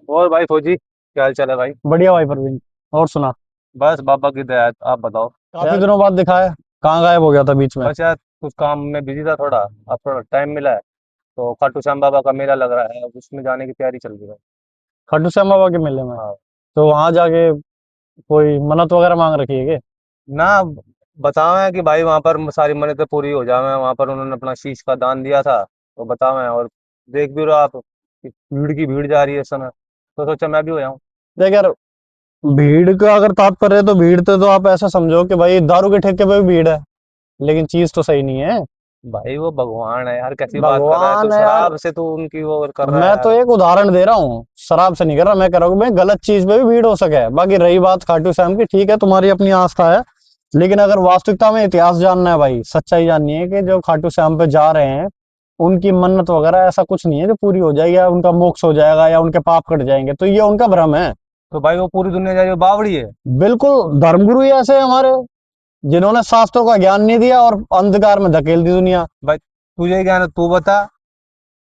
और भाई फौजी, क्या हाल चाल है भाई? बढ़िया भाई परवीन। और सुना। बस बाबा की दया है, आप बताओ। काफी यार, दिनों बाद दिखा है। कहाँ गायब हो गया था बीच में? बस यार कुछ काम में बिजी था थोड़ा। अब थोड़ा टाइम मिला है तो खाटू श्याम बाबा का मेला लग रहा है, अब उसमें जाने की तैयारी चल रही है। खाटू श्याम बाबा के मेले में? हाँ। तो वहां जाके कोई मन्नत वगैरह मांग रखी है क्या? ना, बताओ है कि भाई वहां पर सारी मन्नतें पूरी हो जावे। वहां पर उन्होंने अपना शीश का दान दिया था, तो बताओ है। और देख भी रहो आप कि भीड़ की भीड़ जा रही है इस समय, तो सोचा मैं भी हो जाऊं। देख यार, भीड़ का अगर तात्पर्य है तो भीड़ तो आप ऐसा समझो कि भाई दारू के ठेके पे भी भीड़ है, लेकिन चीज तो सही नहीं है। भाई वो भगवान है यार, कैसी बात कर रहा है तू? भगवान है यार। शराब से तू उनकी वो कर रहा है मैं तो यार। एक उदाहरण दे रहा हूँ, शराब से नहीं कर रहा। मैं कह रहा हूँ भाई गलत चीज पे भी भीड़ हो सके। बाकी रही बात खाटू श्याम की, ठीक है तुम्हारी अपनी आस्था है, लेकिन अगर वास्तविकता में इतिहास जानना है भाई, सच्चाई जाननी है कि जो खाटू श्याम पे जा रहे हैं, उनकी मन्नत वगैरह ऐसा कुछ नहीं है जो पूरी हो जाएगी या उनका मोक्ष हो जाएगा या उनके पाप कट जाएंगे। तो ये उनका भ्रम है। तो भाई वो पूरी दुनिया जा रही है, वो बावड़ी है। बिल्कुल, धर्मगुरु ही ऐसे हैं हमारे, जिन्होंने शास्त्रों का ज्ञान नहीं दिया और अंधकार में धकेल दी दुनिया। भाई तुझे क्या है, तू बता।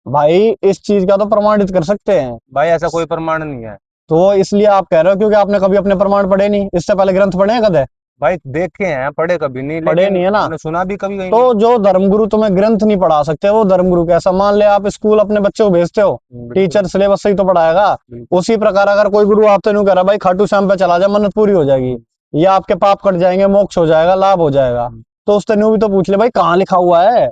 भाई इस चीज का तो प्रमाणित कर सकते हैं। भाई ऐसा कोई प्रमाण नहीं है। तो इसलिए आप कह रहे हो क्योंकि आपने कभी अपने प्रमाण पढ़े नहीं, इससे पहले ग्रंथ पढ़े हैं कदे? भाई देखे हैं, पढ़े कभी नहीं, पढ़े लेकिन नहीं है ना? मैंने सुना भी कभी कहीं तो नहीं। जो धर्मगुरु तुम्हें ग्रंथ नहीं पढ़ा सकते, वो धर्मगुरु कैसा? मान ले आप स्कूल अपने बच्चे को भेजते हो, बिल्कुल। टीचर सिलेबस से ही तो पढ़ाएगा। बिल्कुल। उसी प्रकार अगर कोई गुरु आपसे नहीं कह रहा भाई खाटू श्याम पे चला जा, मन्नत पूरी हो जाएगी या आपके पाप कट जाएंगे, मोक्ष हो जाएगा, लाभ हो जाएगा, तो उससे न्यू भी तो पूछ ले भाई कहाँ लिखा हुआ है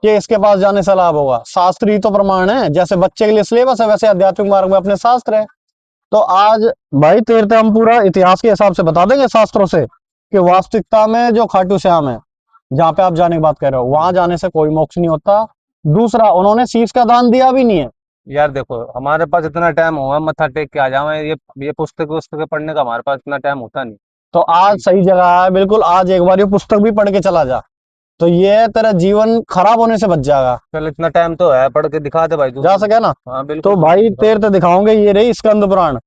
कि इसके पास जाने से लाभ होगा। शास्त्र ही तो प्रमाण है। जैसे बच्चे के लिए सिलेबस है, वैसे आध्यात्मिक मार्ग में अपने शास्त्र है। तो आज भाई तेरे तो हम पूरा इतिहास के हिसाब से बता देंगे शास्त्रों से कि वास्तविकता में जो खाटू श्याम है, जहाँ पे आप जाने की बात कर रहे हो, वहां जाने से कोई मोक्ष नहीं होता। दूसरा, उन्होंने शीश का दान दिया भी नहीं है। यार देखो, हमारे पास इतना टाइम होगा मत्था टेक के आ जावे, ये पुस्तक पढ़ने का हमारे पास इतना टाइम होता नहीं। तो आज सही जगह है बिल्कुल, आज एक बार ये पुस्तक भी पढ़ के चला जा, तो ये तेरा जीवन खराब होने से बच जाएगा। चल इतना टाइम तो है, पढ़ के दिखा दे भाई तू। जा सके ना? हाँ तो बिल्कुल भाई दिखा। तेरे तो दिखाओगे, ये रही स्कंद पुराण।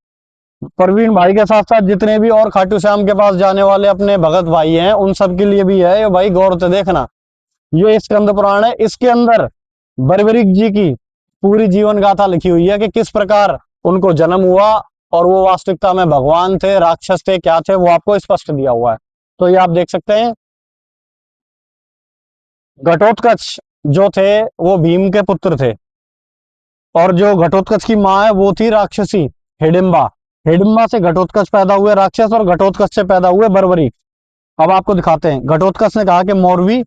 प्रवीण भाई के साथ साथ जितने भी और खाटू श्याम के पास जाने वाले अपने भगत भाई हैं, उन सब के लिए भी है ये भाई, गौर से देखना। ये स्कंद पुराण है, इसके अंदर बर्बरीक जी की पूरी जीवन गाथा लिखी हुई है कि किस प्रकार उनको जन्म हुआ और वो वास्तविकता में भगवान थे, राक्षस थे, क्या थे, वो आपको स्पष्ट दिया हुआ है। तो ये आप देख सकते हैं। घटोत्कच जो थे वो भीम के पुत्र थे, और जो घटोत्कच की माँ है वो थी राक्षसी हिडिंबा। हिडिंबा से घटोत्कच पैदा हुए राक्षस, और घटोत्कच से पैदा हुए बर्बरीक। अब आपको दिखाते हैं। घटोत्कच ने कहा कि मौरवी,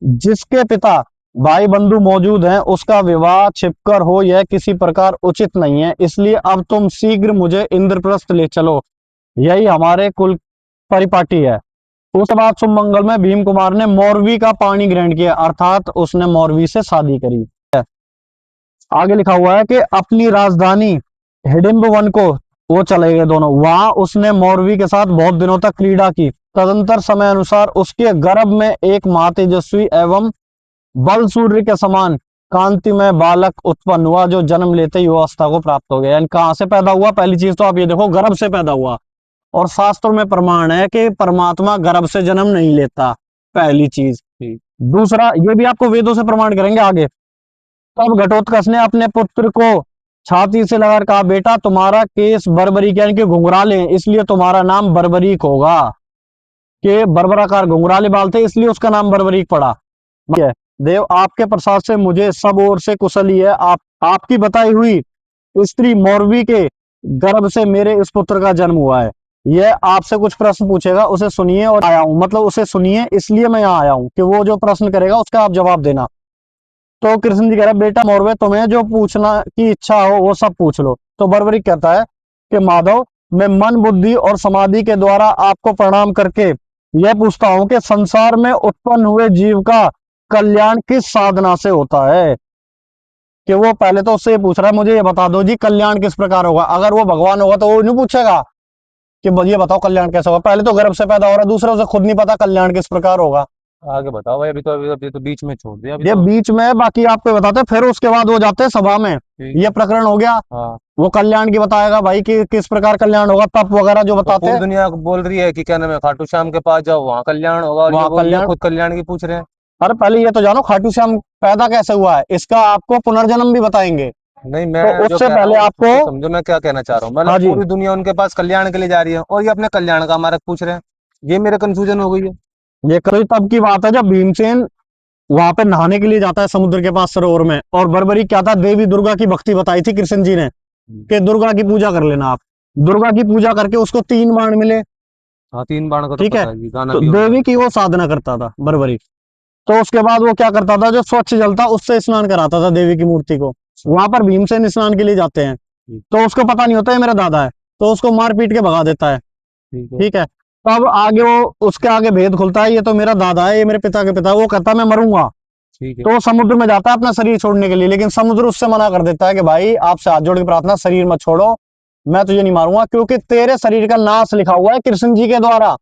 जिसके पिता भाई बंधु मौजूद हैं, उसका विवाह छिपकर हो यह किसी प्रकार उचित नहीं है, इसलिए अब तुम शीघ्र मुझे इंद्रप्रस्थ ले चलो, यही हमारे कुल परिपाटी है। उस बात सुमंगल में भीम कुमार ने मौरवी का पाणी ग्रहण किया, अर्थात उसने मौरवी से शादी करी। आगे लिखा हुआ है कि अपनी राजधानी हिडिंब वन को वो चले गए दोनों। वहां उसने मौरवी के साथ बहुत दिनों तक क्रीड़ा की। तदंतर समय अनुसार उसके गर्भ में एक महातेजस्वी एवं बल सूर्य के समान कांतिमय बालक उत्पन्न हुआ, जो जन्म लेते ही अवस्था को प्राप्त हो गया। यानी कहां से पैदा हुआ? पहली चीज तो आप ये देखो, गर्भ से पैदा हुआ। और शास्त्रों में प्रमाण है कि परमात्मा गर्भ से जन्म नहीं लेता, पहली चीज। ठीक। दूसरा, ये भी आपको वेदों से प्रमाण करेंगे आगे। तब घटोत्कच ने अपने पुत्र को छाती से लगाकर कहा, बेटा तुम्हारा केस बर्बरीक यानी कि घुंघराले हैं, इसलिए तुम्हारा नाम बर्बरीक होगा। कि बर्बराकार घुंघराले बाल थे, इसलिए उसका नाम बर्बरीक पड़ा। देव आपके प्रसाद से मुझे सब ओर से कुशल ही है। आपकी बताई हुई स्त्री मौरवी के गर्भ से मेरे इस पुत्र का जन्म हुआ है। यह आपसे कुछ प्रश्न पूछेगा, उसे सुनिए और आया हूं, मतलब उसे सुनिए इसलिए मैं यहाँ आया हूं कि वो जो प्रश्न करेगा उसका आप जवाब देना। तो कृष्ण जी कह रहे, बेटा मौरवे, तुम्हें जो पूछना की इच्छा हो वो सब पूछ लो। तो बर्बरीक कहता है कि माधव, मैं मन बुद्धि और समाधि के द्वारा आपको प्रणाम करके यह पूछता हूं कि संसार में उत्पन्न हुए जीव का कल्याण किस साधना से होता है। कि वो पहले तो उससे ये पूछ रहा है, मुझे ये बता दो जी कल्याण किस प्रकार होगा। अगर वो भगवान होगा तो वो नहीं पूछेगा कि ये बताओ कल्याण कैसे होगा। पहले तो गर्भ से पैदा हो रहा है, दूसरा उसे खुद नहीं पता कल्याण किस प्रकार होगा। आगे बताओ भाई, अभी तो बीच में छोड़ दिया अभी ये तो। बीच में है, बाकी आपको बताते हैं, फिर उसके बाद वो जाते हैं सभा में। ठीक। ये प्रकरण हो गया। हाँ। वो कल्याण की बताएगा भाई कि किस प्रकार कल्याण होगा, तप वगैरह जो तो बताते पूरी हैं। दुनिया बोल रही है कि क्या नाम है, खाटू श्याम के पास जाओ वहां कल्याण होगा, और वहां ये कल्याण। खुद कल्याण की पूछ रहे हैं। अरे पहले ये तो जानो खाटू श्याम पैदा कैसे हुआ है, इसका आपको पुनर्जन्म भी बताएंगे। नहीं, मैं तो जो उससे कह रहा पहले हूँ आपको, तो समझो मैं क्या कहना चाह रहा हूँ। मतलब हाँ जी, पूरी दुनिया उनके पास कल्याण के लिए जा रही है और ये अपने कल्याण का हमारा पूछ रहे हैं। ये मेरे कंफ्यूजन हो गई है। ये कभी तब की बात है जब भीमसेन वहां पे नहाने के लिए जाता है समुद्र के पास सरोवर में, और बर्बरी क्या था, देवी दुर्गा की भक्ति बताई थी कृष्ण जी ने हम्म। कि दुर्गा की पूजा कर लेना आप। दुर्गा की पूजा करके उसको 3 बाण मिले। हाँ, 3 बाण का तो ठीक है, पता है, ये गाना तो भी है उनका। देवी की वो साधना करता था बर्बरी। तो उसके बाद वो क्या करता था, जो स्वच्छ जल था उससे स्नान कराता था देवी की मूर्ति को। अच्छा। वहां पर भीमसेन स्नान के लिए जाते हैं, ठीक। तो उसको पता नहीं होता है मेरा दादा है, तो उसको मार पीट के भगा देता है। ठीक है। ठीक है, तब आगे वो उसके आगे भेद खुलता है, ये तो मेरा दादा है, ये मेरे पिता के पिता है। वो कहता है मैं मरूंगा। ठीक है। तो वो समुद्र में जाता है अपना शरीर छोड़ने के लिए, लेकिन समुद्र उससे मना कर देता है कि भाई आपसे हाथ जोड़ के प्रार्थना, शरीर मत छोड़ो, मैं तुझे नहीं मारूंगा, क्योंकि तेरे शरीर का नाश लिखा हुआ है कृष्ण जी के द्वारा।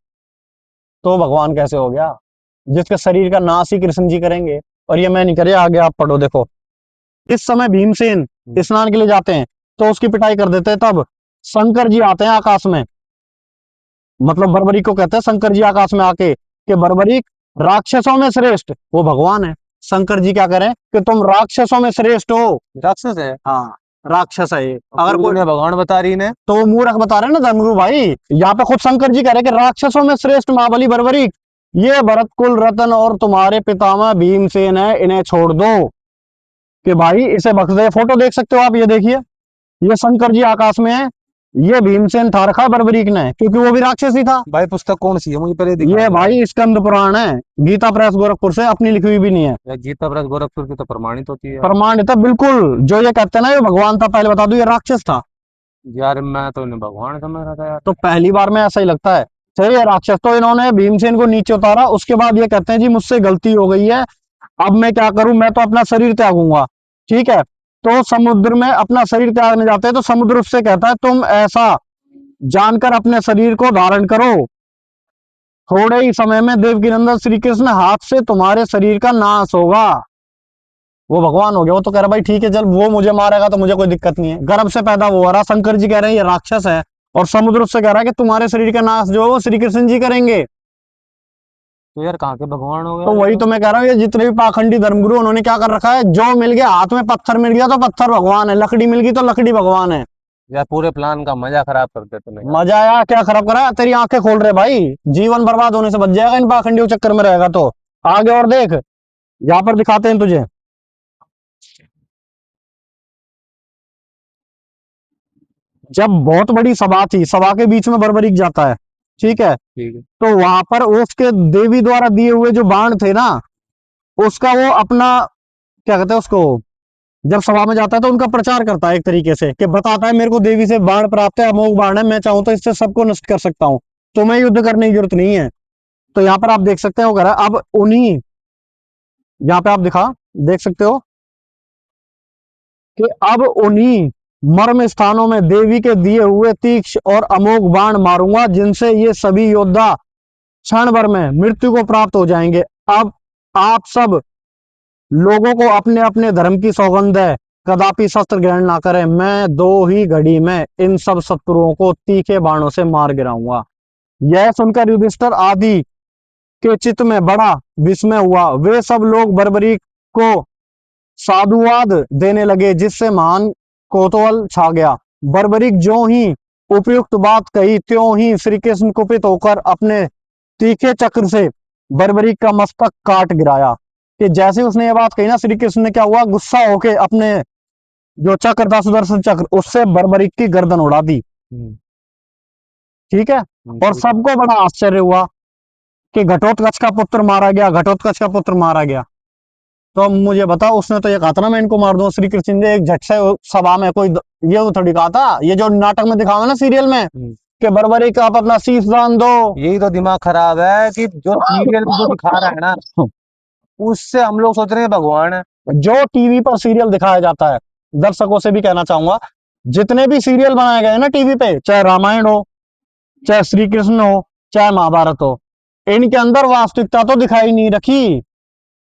तो भगवान कैसे हो गया जिसके शरीर का नाश ही कृष्ण जी करेंगे। और ये मैं नहीं करे, आगे आप पढ़ो देखो। इस समय भीमसेन हम्म। स्नान के लिए जाते हैं, तो उसकी पिटाई कर देते हैं। तब शंकर जी आते हैं आकाश में, मतलब बर्बरीक को कहते हैं शंकर जी आकाश में आके कि बर्बरीक राक्षसों में श्रेष्ठ, वो भगवान है। शंकर जी क्या करें कि तुम राक्षसों में श्रेष्ठ हो। राक्षस है हाँ, राक्षस है ये। और अगर पूरी कोई, दुनिया भगवान बता रही है। तो वो मूर्ख बता रहे हैं ना धर्मगुरु भाई। यहाँ पे खुद शंकर जी कह रहे हैं कि राक्षसों में श्रेष्ठ महाबली बर्बरीक, ये भरत कुल रतन और तुम्हारे पितामह भीमसेन है, इन्हें छोड़ दो। कि भाई इसे बख्श दे। फोटो देख सकते हो आप, ये देखिए, ये शंकर जी आकाश में है, ये भीमसेन था रखा बर्बरीक ने, क्योंकि वो भी राक्षस ही था। भाई पुस्तक कौन सी है, मुझे पहले दिखा ये दो यार। भाई स्कंद पुराण है, गीता प्रेस गोरखपुर से, अपनी लिखी हुई भी नहीं है। यार गीता प्रेस गोरखपुर की तो प्रमाणित होती है यार। प्रमाणित है बिल्कुल। जो ये कहते हैं ना ये भगवान था, पहले बता दूं ये राक्षस था। यार मैं तो इन्हें भगवान समझ रहा था यार। तो पहली बार में ऐसा ही लगता है। सही है, राक्षस। तो इन्होंने भीमसेन को नीचे उतारा, उसके बाद ये कहते हैं जी मुझसे गलती हो गई है, अब मैं क्या करूं, मैं तो अपना शरीर त्यागूंगा। ठीक है, तो समुद्र में अपना शरीर त्यागने जाते हैं, तो समुद्र उससे कहता है तुम ऐसा जानकर अपने शरीर को धारण करो, थोड़े ही समय में देवकीनंदन श्री कृष्ण हाथ से तुम्हारे शरीर का नाश होगा। वो भगवान हो गया। वो तो कह रहा भाई ठीक है चल, वो मुझे मारेगा तो मुझे कोई दिक्कत नहीं है, गर्भ से पैदा वो हो रहा। शंकर जी कह रहे हैं ये राक्षस है, और समुद्र उससे कह रहा है कि तुम्हारे शरीर का नाश जो है वो श्री कृष्ण जी करेंगे। तो यार कहाँ के भगवान हो तो यार ये वही तो। तो मैं कह रहा हूँ, ये जितने भी पाखंडी धर्मगुरु उन्होंने क्या कर रखा है, जो मिल गया हाथ में पत्थर मिल गया तो पत्थर भगवान है, लकड़ी मिल गई तो लकड़ी भगवान है। यार पूरे प्लान का मजा खराब कर देते तुमने यार। मजा आया क्या खराब करा, तेरी आंखें खोल रहे भाई, जीवन बर्बाद होने से बच जाएगा इन पाखंडियों के चक्कर में रहेगा तो। आगे और देख, यहाँ पर दिखाते हैं तुझे। जब बहुत बड़ी सभा थी, सभा के बीच में बर्बरीक जाता है। ठीक है, ठीक है। तो वहां पर उसके देवी द्वारा दिए हुए जो बाण थे ना, उसका वो अपना, क्या कहते हैं उसको, जब सभा में जाता है तो उनका प्रचार करता है एक तरीके से, कि बताता है मेरे को देवी से बाण प्राप्त है, अमोघ बाण है, मैं चाहूं तो इससे सबको नष्ट कर सकता हूं, तुम्हें युद्ध करने की जरूरत नहीं है। तो यहाँ पर आप देख सकते हो, कह रहा है अब उन्हीं, यहाँ पे आप देख सकते हो कि अब उन्हीं मर्म स्थानों में देवी के दिए हुए तीक्ष्ण और अमोघ बाण मारूंगा, जिनसे ये सभी योद्धा क्षण भर में मृत्यु को प्राप्त हो जाएंगे। अब आप सब लोगों को अपने अपने धर्म की सौगंध है, कदापि शस्त्र ग्रहण ना करें, मैं 2 ही घड़ी में इन सब शत्रुओं को तीखे बाणों से मार गिराऊंगा। यह सुनकर युधिष्ठिर आदि के चित्त में बड़ा विस्मय हुआ। वे सब लोग बर्बरीक को साधुवाद देने लगे, जिससे महान कौतूहल छा गया। बर्बरीक जो ही उपयुक्त बात कही, त्यों ही श्री कृष्ण कुपित होकर अपने तीखे चक्र से बर्बरीक का मस्तक काट गिराया। कि जैसे उसने ये बात कही ना, श्री कृष्ण ने क्या हुआ, गुस्सा होके अपने जो चक्र था सुदर्शन चक्र, उससे बर्बरीक की गर्दन उड़ा दी। हम्म। ठीक है, और ठीक है। सबको बड़ा आश्चर्य हुआ कि घटोत्कच का पुत्र मारा गया, घटोत्कच का पुत्र मारा गया। तो अब मुझे बताओ, उसने तो ये कहा था ना मैं इनको मार दूं, श्री कृष्ण ने एक झट से सभा में कोई ये थोड़ी कहा था, ये जो नाटक में दिखावा ना सीरियल में, कि बर्बरीक आप अपना शीश दान दो। यही तो दिमाग खराब है कि जो सीरियल में जो दिखा रहा है ना, उससे हम लोग सोच रहे हैं भगवान है। जो टीवी पर सीरियल दिखाया जाता है, दर्शकों से भी कहना चाहूंगा, जितने भी सीरियल बनाए गए ना टीवी पे, चाहे रामायण हो, चाहे श्री कृष्ण हो, चाहे महाभारत हो, इनके अंदर वास्तविकता तो दिखाई नहीं रखी।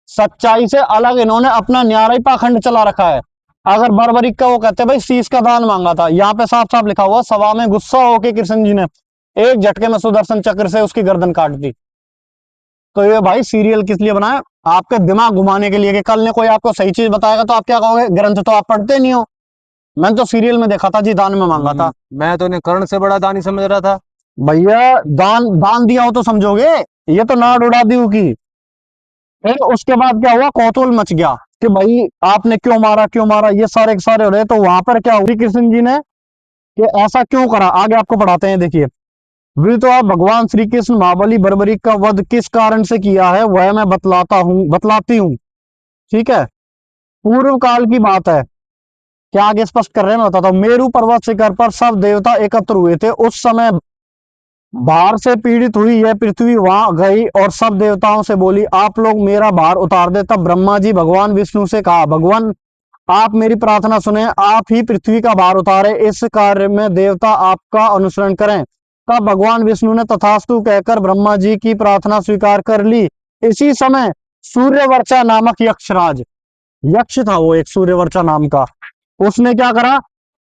सच्चाई से अलग इन्होंने अपना न्यारा ही पाखंड चला रखा है। अगर बर्बरीक का वो कहते हैं भाई शीश का दान मांगा था, यहाँ पे साफ साफ लिखा हुआ, सभा में गुस्सा होके कृष्ण जी ने एक झटके में सुदर्शन चक्र से उसकी गर्दन काट दी। तो ये भाई सीरियल किस लिए बनाया, आपके दिमाग घुमाने के लिए, कि कल ने कोई आपको सही चीज बताएगा तो आप क्या कहोगे, ग्रंथ तो आप पढ़ते नहीं हो। मैंने तो सीरियल में देखा था जी, दान में मांगा था। मैं तो इन्हें कर्ण से बड़ा दानी समझ रहा था। भैया दान दान दिया हो तो समझोगे, ये तो नाड़ उड़ा दी की। फिर उसके बाद क्या हुआ, कौतूहल मच गया कि भाई आपने क्यों मारा, क्यों मारा, ये सारे के सारे हो रहे। तो वहां पर क्या हुआ, कृष्ण जी ने कि ऐसा क्यों करा, आगे आपको पढ़ाते हैं, देखिए। वे तो आप भगवान श्री कृष्ण महाबली बर्बरी का वध किस कारण से किया है वह मैं बतलाती हूँ, ठीक है। पूर्व काल की बात है, क्या आगे स्पष्ट कर रहे हैं, मैं बताता हूँ। मेरु पर्वत शिखर पर सब देवता एकत्र हुए थे। उस समय भार से पीड़ित हुई यह पृथ्वी वहां गई और सब देवताओं से बोली, आप लोग मेरा भार उतार दे। तब ब्रह्मा जी भगवान विष्णु से कहा, भगवान आप मेरी प्रार्थना सुने, आप ही पृथ्वी का भार उतारे, इस कार्य में देवता आपका अनुसरण करें। तब भगवान विष्णु ने तथास्तु कहकर ब्रह्मा जी की प्रार्थना स्वीकार कर ली। इसी समय सूर्यवर्चा नामक यक्षराज, यक्ष था वो एक सूर्यवर्चा नाम का, उसने क्या करा,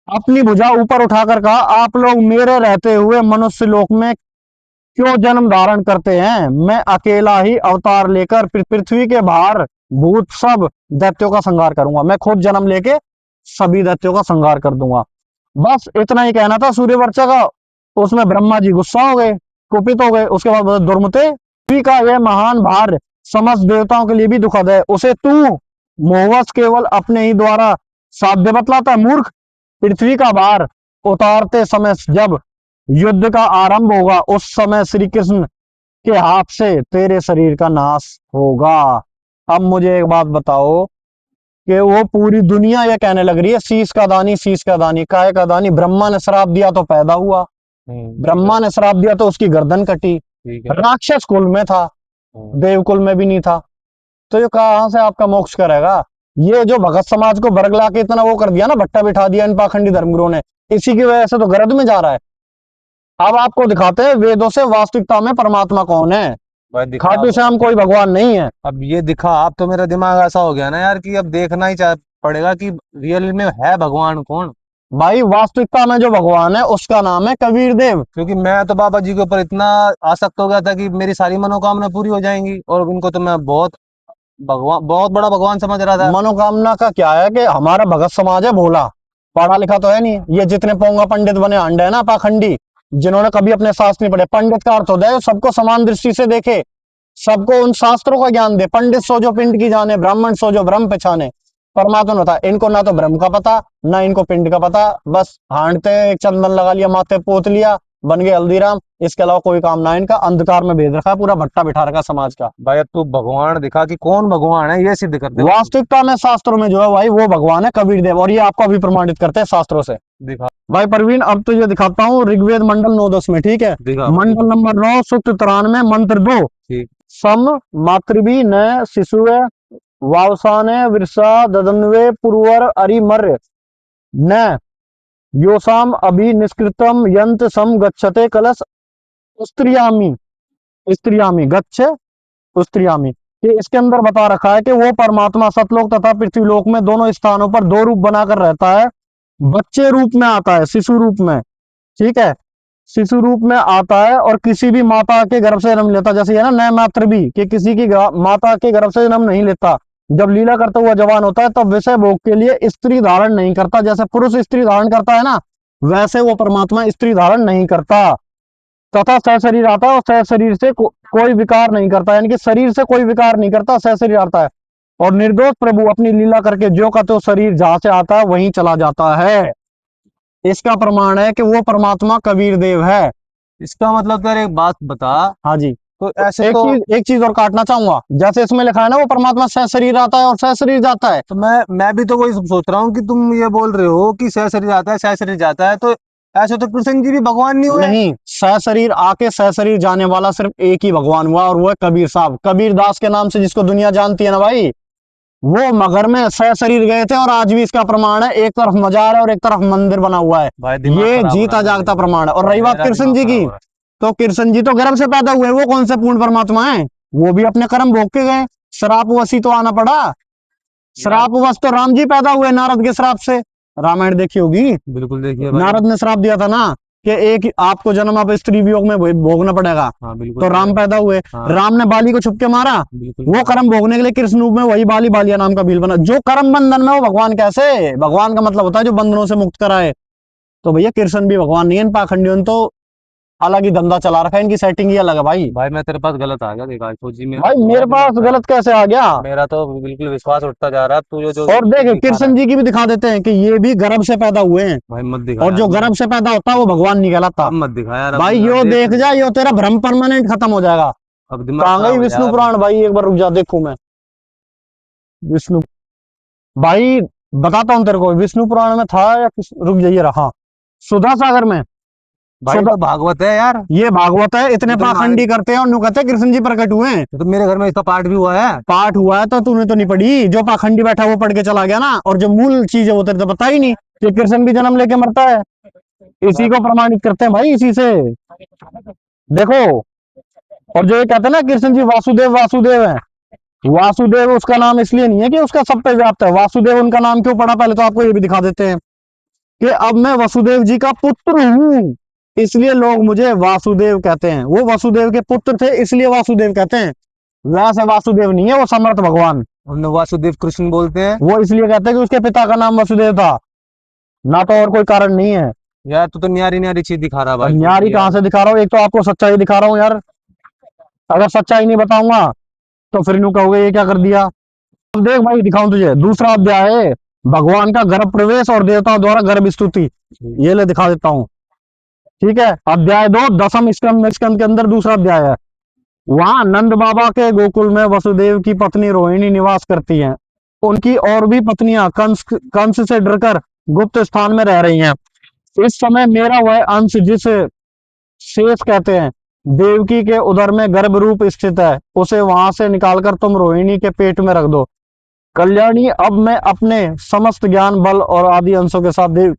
अपनी भुजा ऊपर उठाकर कहा, आप लोग मेरे रहते हुए मनुष्य लोक में क्यों जन्म धारण करते हैं। मैं अकेला ही अवतार लेकर पृथ्वी के भार भूत सब दैत्यों का संहार करूंगा। मैं खुद जन्म लेके सभी दैत्यों का संहार कर दूंगा। बस इतना ही कहना था सूर्यवर्चा का। उसमें ब्रह्मा जी गुस्सा हो गए, कुपित हो गए। उसके बाद बोले, दुर्मते, पृथ्वी का यह महान भार समस्त देवताओं के लिए भी दुखद है, उसे तू मोहवश केवल अपने ही द्वारा साध्य बतलाता है। मूर्ख, पृथ्वी का भार उतारते समय जब युद्ध का आरंभ होगा उस समय श्री कृष्ण के हाथ से तेरे शरीर का नाश होगा। अब मुझे एक बात बताओ कि वो पूरी दुनिया ये कहने लग रही है शीश का दानी, शीश का दानी, काय का दानी। ब्रह्मा ने श्राप दिया तो पैदा हुआ, ब्रह्मा ने श्राप दिया तो उसकी गर्दन कटी। राक्षस कुल में था, देव कुल में भी नहीं था, तो ये कहां से आपका मोक्ष करेगा। ये जो भगत समाज को बरगला के इतना वो कर दिया ना, भट्टा बिठा दिया इन पाखंडी धर्मगुरुओं ने, इसी की वजह से तो गर्द में जा रहा है। अब आपको दिखाते हैं वेदों से वास्तविकता में परमात्मा कौन है। खाटू श्याम कोई भगवान नहीं है। अब ये दिखा, अब तो मेरा दिमाग ऐसा हो गया ना यार कि अब देखना ही पड़ेगा कि रियल में है भगवान कौन। भाई वास्तविकता में जो भगवान है उसका नाम है कबीर देव। क्योंकि मैं तो बाबा जी के ऊपर इतना आसक्त हो गया था कि मेरी सारी मनोकामना पूरी हो जाएंगी, और उनको तो मैं बहुत बड़ा भगवान समझ रहा था। मनोकामना का क्या है कि हमारा भगत समाज है भोला, पढ़ा लिखा तो है नहीं। ये जितने पोंगा पंडित बने अंडे है ना पाखंडी, जिन्होंने कभी अपने शास्त्र नहीं पढ़े। पंडित का अर्थ होता है सबको समान दृष्टि से देखे, सबको उन शास्त्रों का ज्ञान दे। पंडित सो जो पिंड की जाने, ब्राह्मण सो जो ब्रह्म पहचाने। परमात्मा ने बताया, इनको ना तो ब्रह्म का पता ना इनको पिंड का पता, बस हांडते एक चंदन लगा लिया, माथे पोत लिया, बन गए हल्दीराम। इसके अलावा कोई काम ना इनका। अंधकार में भेज रखा है, पूरा भट्टा बिठा रखा समाज का। भाई अब तू भगवान दिखा कि कौन भगवान है, ये सिद्ध कर दे। वास्तविकता में शास्त्रों में जो है भाई वो भगवान है कबीर देव, और ये आपको अभी प्रमाणित करते हैं शास्त्रों से। दिखा भाई परवीन, अब तो ये दिखाता हूँ ऋग्वेद मंडल 9-10 में, ठीक है। मंडल नंबर 9 सूक्त 93 मंत्र 2, सम मातृभी न शिशुवे वावसाने विरसा ददन्वे पुरवर अरिमर्य न योसाम अभि निष्कृतम यंत सम गच्छते कलश स्त्रियामी स्त्रियामी गच्छ स्त्रियामी। कि इसके अंदर बता रखा है कि वो परमात्मा सतलोक तथा पृथ्वीलोक में दोनों स्थानों पर दो रूप बनाकर रहता है। बच्चे रूप में आता है, शिशु रूप में, ठीक है, शिशु रूप में आता है और किसी भी माता के गर्भ से जन्म लेता। जैसे है ना, न मातृ भी, कि किसी की माता के गर्भ से जन्म नहीं लेता। जब लीला करता हुआ जवान होता है तब विषय भोग के लिए स्त्री धारण नहीं करता। जैसे पुरुष स्त्री धारण करता है ना, वैसे वो परमात्मा स्त्री धारण नहीं करता। तथा सहशरीर आता है और सहशरीर से कोई विकार नहीं करता, यानी कि शरीर से कोई विकार नहीं करता, सहशरीर आता है। और निर्दोष प्रभु अपनी लीला करके जो का तो शरीर जहां से आता है वहीं चला जाता है। इसका प्रमाण है कि वो परमात्मा कबीर देव है। इसका मतलब तेरे एक बात बता। हाँ जी। तो ऐसे एक चीज और काटना चाहूंगा, जैसे इसमें लिखा है ना वो परमात्मा सहशरीर आता है और सहशरीर जाता है। तो मैं भी तो वही सोच रहा हूँ कि तुम ये बोल रहे हो कि सहशरीर आता है सहशरीर जाता है, तो ऐसे तो कृष्ण जी भी भगवान नहीं हुए। नहीं, सहशरीर आके सहशरीर जाने वाला सिर्फ एक ही भगवान हुआ, और वो है कबीर साहब, कबीर दास के नाम से जिसको दुनिया जानती है ना भाई। वो मगर में सहशरीर गए थे और आज भी इसका प्रमाण है। एक तरफ मजार है और एक तरफ मंदिर बना हुआ है, ये जीता जागता प्रमाण है। और रही बात कृष्ण जी की, तो कृष्ण जी तो गर्भ से पैदा हुए, वो कौन से पूर्ण परमात्मा है, वो भी अपने कर्म भोग के गए। श्रापवशी तो आना पड़ा, श्रापवश तो राम जी पैदा हुए नारद के श्राप से। रामायण देखी होगी, बिल्कुल देखिए। नारद ने श्राप दिया था ना कि एक आपको जन्म आप स्त्री वियोग में भोगना पड़ेगा। हाँ बिल्कुल। तो राम पैदा हुए, हाँ। राम ने बाली को छुप के मारा, बिल्कुल। वो कर्म भोगने के लिए कृष्ण रूप में वही बाली बालिया नाम का भील बना। जो कर्म बंधन में वो भगवान कैसे? भगवान का मतलब होता है जो बंधनों से मुक्त कराए। तो भैया कृष्ण भी भगवान नहीं है, इन पाखंडियों ने तो अलग ही धंधा चला रखा है, इनकी सेटिंग ही अलग है भाई। भाई मैं तेरे पास गलत आ गया, देखा फौजी में भाई मेरे पास गलत कैसे आ गया? मेरा तो बिल्कुल विश्वास उठता जा रहा है, तू जो और देख दिखा रहा कृष्ण है। जी की भी दिखा देते हैं कि ये भी गर्भ से पैदा हुए हैं, भाई मत दिखा और यार, जो गर्भ से पैदा होता है वो भगवान नहीं कहलाता। अब मत दिखा यार, अब भाई यार यो देख, देख जा, यो तेरा भ्रम परमानेंट खत्म हो जाएगा। अब दिमाग कहाँ खराब गई हो विष्णु जाएगा। पुराण? भाई एक बार रुक जा, देखू मैं विष्णु, भाई बताता हूँ तेरे को, विष्णु पुराण में था या रुक जाइए रहा, सुधा सागर में। भाई सुधा, तो भागवत है यार, ये भागवत है, इतने तो पाखंडी करते हैं और नु कहते हैं कृष्ण जी प्रकट हुए हैं। तो मेरे घर में इसका पाठ भी हुआ है। पाठ हुआ है तो तूने तो नहीं पढ़ी, जो पाखंडी बैठा वो पढ़ के चला गया ना, और जो मूल चीज है वो तेरे तो पता ही नहीं कि कृष्ण भी जन्म लेके मरता है। इसी को प्रमाणित करते हैं भाई, इसी से देखो। और जो ये कहते हैं ना कृष्ण जी वासुदेव वासुदेव है, वासुदेव उसका नाम इसलिए नहीं है कि उसका सब पे व्याप्त है। वासुदेव उनका नाम क्यों पड़ा, पहले तो आपको ये भी दिखा देते हैं कि अब मैं वसुदेव जी का पुत्र हूं, इसलिए लोग मुझे वासुदेव कहते हैं। वो वसुदेव के पुत्र थे इसलिए वासुदेव कहते हैं, वैसे वासुदेव नहीं है वो समर्थ भगवान। उन्हें वासुदेव कृष्ण बोलते हैं। वो इसलिए कहते हैं कि उसके पिता का नाम वसुदेव था, ना तो और कोई कारण नहीं है। यार तू तो न्यारी न्यारी चीज दिखा रहा भाई। न्यारी कहाँ से दिखा रहा हूँ? एक तो आपको सच्चाई दिखा रहा हूँ यार, अगर सच्चाई नहीं बताऊंगा तो फिर यूं कहोगे ये क्या कर दिया। अब देख भाई दिखाऊं तुझे, दूसरा अध्याय है भगवान का गर्भ प्रवेश और देवताओं द्वारा गर्भ स्तुति, ये ले दिखा देता हूँ। ठीक है, अध्याय 2 दसम स्कंद के अंदर दूसरा अध्याय है। वहां नंद बाबा के गोकुल में वसुदेव की पत्नी रोहिणी निवास करती हैं। उनकी और भी पत्नियां कंस से डरकर गुप्त स्थान में रह रही हैं। इस समय मेरा वह अंश जिसे शेष कहते हैं देवकी के उदर में गर्भ रूप स्थित है, उसे वहां से निकालकर तुम रोहिणी के पेट में रख दो। कल्याणी, अब मैं अपने समस्त ज्ञान बल और आदि अंशों के साथ देव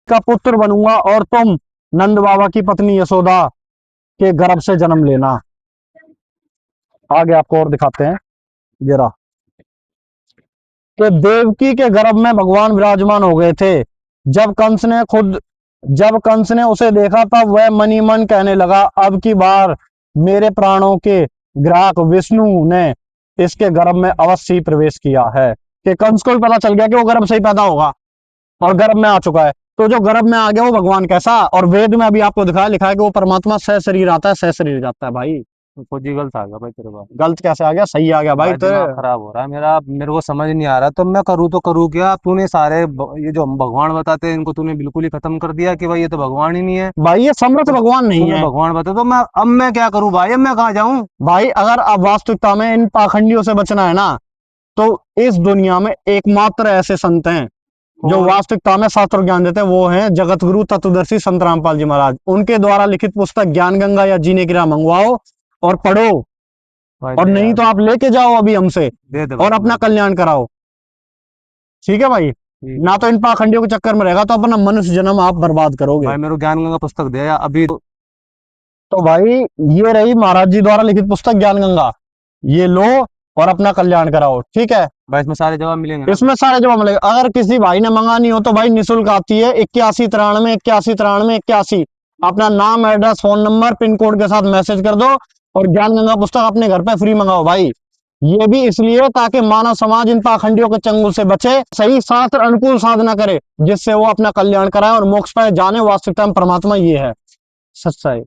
का पुत्र बनूंगा और तुम नंद बाबा की पत्नी यशोदा के गर्भ से जन्म लेना। आगे आपको और दिखाते हैं जरा कि देवकी के गर्भ में भगवान विराजमान हो गए थे। जब कंस ने उसे देखा तब वह मनी मन कहने लगा, अब की बार मेरे प्राणों के ग्राहक विष्णु ने इसके गर्भ में अवश्य ही प्रवेश किया है। कि कंस को भी पता चल गया कि वो गर्भ से ही पैदा होगा और गर्भ में आ चुका है। तो जो गर्भ में आ गया वो भगवान कैसा, और वेद में अभी आपको दिखाया लिखा है कि वो परमात्मा सह शरीर आता है, सह शरीर जाता है। भाई फौजी गलत आ गया भाई तेरे पास। गलत कैसे आ गया? सही आ गया भाई। तो दिमाग खराब हो रहा है मेरा, मेरे को समझ नहीं आ रहा, तो मैं करूँ तो करूँ क्या? तूने सारे ये जो हम भगवान बताते हैं इनको तूने बिल्कुल ही खत्म कर दिया कि भाई ये तो भगवान ही नहीं है। भाई ये समर्थ भगवान नहीं तूने है। भगवान बता तो मैं अब मैं क्या करूँ भाई, अब मैं कहाँ जाऊँ? भाई अगर आप वास्तविकता में इन पाखंडियों से बचना है ना, तो इस दुनिया में एकमात्र ऐसे संत हैं जो वास्तविकता में शास्त्र ज्ञान देते हैं, वो हैं जगत गुरु तत्वदर्शी संत रामपाल जी महाराज। उनके द्वारा लिखित पुस्तक ज्ञान गंगा या जीने की राह मंगवाओ और पढ़ो, और नहीं तो आप लेके जाओ अभी हमसे और अपना कल्याण कराओ। ठीक है भाई, ना तो इन पाखंडियों के चक्कर में रहेगा तो अपना मनुष्य जन्म आप बर्बाद करोगे। भाई मेरे को ज्ञान गंगा पुस्तक दे अभी। तो भाई ये रही महाराज जी द्वारा लिखित पुस्तक ज्ञान गंगा, ये लो और अपना कल्याण कराओ। ठीक है भाई इसमें सारे जवाब मिलेंगे? इसमें सारे जवाब मिलेंगे। अगर किसी भाई ने मंगानी हो तो भाई निःशुल्क आती है 8193 अपना नाम, address, phone number, pin code के साथ मैसेज कर दो और ज्ञान गंगा पुस्तक अपने घर पे फ्री मंगाओ भाई। ये भी इसलिए ताकि मानव समाज इन पाखंडियों के चंगुल से बचे, सही शास्त्र अनुकूल साधना करे जिससे वो अपना कल्याण कराए और मोक्ष पाए। जाने वास्तविकता में परमात्मा ये है, सच्चाई।